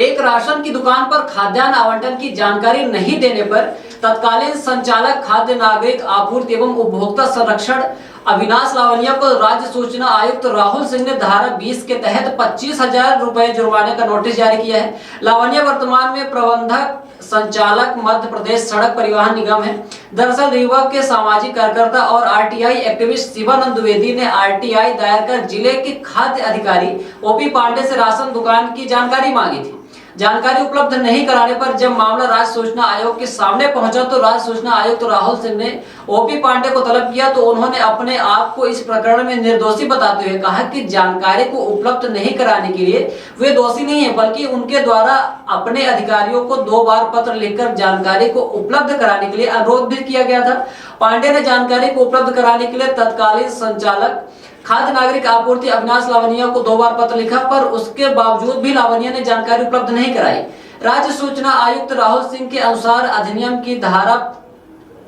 एक राशन की दुकान पर खाद्यान्न आवंटन की जानकारी नहीं देने पर तत्कालीन संचालक खाद्य नागरिक आपूर्ति एवं उपभोक्ता संरक्षण अविनाश लावनिया को राज्य सूचना आयुक्त राहुल सिंह ने धारा 20 के तहत 25,000 रुपए जुर्माने का नोटिस जारी किया है। लावनिया वर्तमान में प्रबंधक संचालक मध्य प्रदेश सड़क परिवहन निगम है। दरअसल रीवा के सामाजिक कार्यकर्ता और आरटीआई एक्टिविस्ट शिवानंद द्विवेदी ने आरटीआई दायर कर जिले के खाद्य अधिकारी ओपी पांडे से राशन दुकान की जानकारी मांगी थी। जानकारी उपलब्ध नहीं कराने पर जब मामला राज्य सूचना आयोग के सामने पहुंचा तो राज्य सूचना आयुक्त राहुल सिंह ने ओपी पांडे को तलब किया तो उन्होंने अपने आप को इस प्रकरण में निर्दोषी बताते हुए कहा कि जानकारी को उपलब्ध नहीं कराने के लिए वे दोषी नहीं है, बल्कि उनके द्वारा अपने अधिकारियों को 2 बार पत्र लिखकर जानकारी को उपलब्ध कराने के लिए अनुरोध भी किया गया था। पांडे ने जानकारी को उपलब्ध कराने के लिए तत्कालीन संचालक खाद्य नागरिक आपूर्ति अविनाश लावनिया को 2 बार पत्र लिखा, पर उसके बावजूद भी लावनिया ने जानकारी उपलब्ध नहीं कराई। राज्य सूचना आयुक्त राहुल सिंह के अनुसार अधिनियम की धारा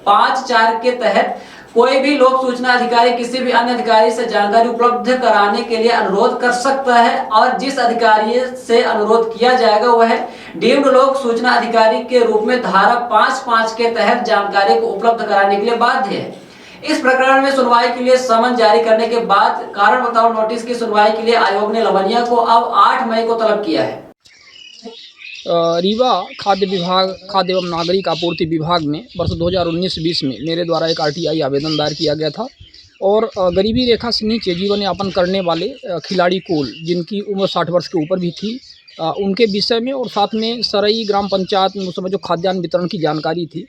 5(4) के तहत कोई भी लोक सूचना अधिकारी किसी भी अन्य अधिकारी से जानकारी उपलब्ध कराने के लिए अनुरोध कर सकता है और जिस अधिकारी से अनुरोध किया जाएगा वह डीम्ड लोक सूचना अधिकारी के रूप में धारा 5(5) के तहत जानकारी को उपलब्ध कराने के लिए बाध्य है। इस प्रकरण में सुनवाई के लिए समन जारी करने के बाद कारण बताओ नोटिस की सुनवाई के लिए आयोग ने लावनिया को अब 8 मई को तलब किया है। रीवा खाद्य विभाग खाद्य एवं नागरिक आपूर्ति विभाग में वर्ष 2019-20 में मेरे द्वारा एक आरटीआई आवेदन दायर किया गया था और गरीबी रेखा से नीचे जीवन यापन करने वाले खिलाड़ी कुल जिनकी उम्र 60 वर्ष के ऊपर भी थी उनके विषय में और साथ में सरई ग्राम पंचायत में उस समय जो खाद्यान्न वितरण की जानकारी थी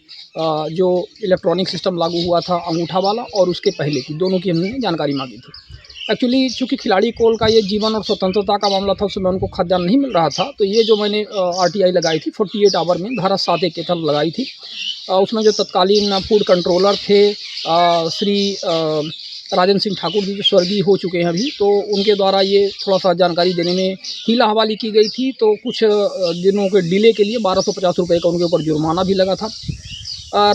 जो इलेक्ट्रॉनिक सिस्टम लागू हुआ था अंगूठा वाला और उसके पहले की दोनों की हमने जानकारी मांगी थी। एक्चुअली चूँकि खिलाड़ी कोल का ये जीवन और स्वतंत्रता का मामला था, उस समय उनको खाद्यान्न नहीं मिल रहा था, तो ये जो मैंने आरटीआई लगाई थी 48 आवर में धारा 7(1) के तहत लगाई थी। उसमें जो तत्कालीन फूड कंट्रोलर थे श्री राजेंद्र सिंह ठाकुर जी जो स्वर्गीय हो चुके हैं अभी, तो उनके द्वारा ये थोड़ा सा जानकारी देने में हीला हवाली की गई थी। तो कुछ दिनों के डिले के लिए 1250 रुपये का उनके ऊपर जुर्माना भी लगा था।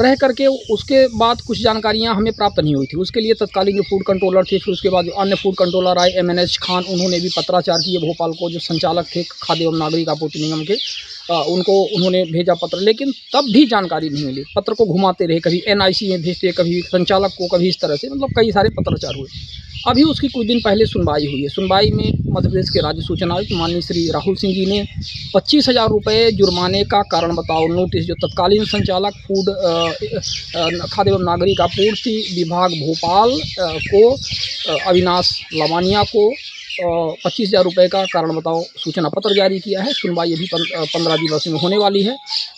रह करके उसके बाद कुछ जानकारियां हमें प्राप्त नहीं हुई थी। उसके लिए तत्कालीन जो फूड कंट्रोलर थे, फिर उसके बाद जो अन्य फूड कंट्रोलर आए MNH खान, उन्होंने भी पत्राचार किए भोपाल को, जो संचालक थे खाद्य एवं नागरिक आपूर्ति निगम के, उनको उन्होंने भेजा पत्र, लेकिन तब भी जानकारी नहीं मिली। पत्र को घुमाते रहे, कभी NIC में भेजते, कभी संचालक को, कभी इस तरह से, मतलब कई सारे पत्राचार हुए। अभी उसकी कुछ दिन पहले सुनवाई हुई है। सुनवाई में मध्य प्रदेश के राज्य सूचना आयुक्त माननीय श्री राहुल सिंह जी ने 25,000 रुपये जुर्माने का कारण बताओ नोटिस जो तत्कालीन संचालक फूड खाद्य एवं नागरिक आपूर्ति विभाग भोपाल को अविनाश लावनिया को 25,000 रुपये का कारण बताओ सूचना पत्र जारी किया है। सुनवाई अभी 15 दिवस में होने वाली है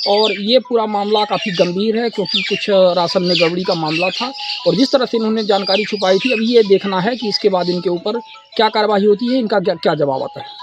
और ये पूरा मामला काफ़ी गंभीर है क्योंकि कुछ राशन में गड़बड़ी का मामला था और जिस तरह से इन्होंने जानकारी छुपाई थी, अभी ये देखना है कि इसके बाद इनके ऊपर क्या कार्रवाई होती है, इनका क्या जवाब आता है।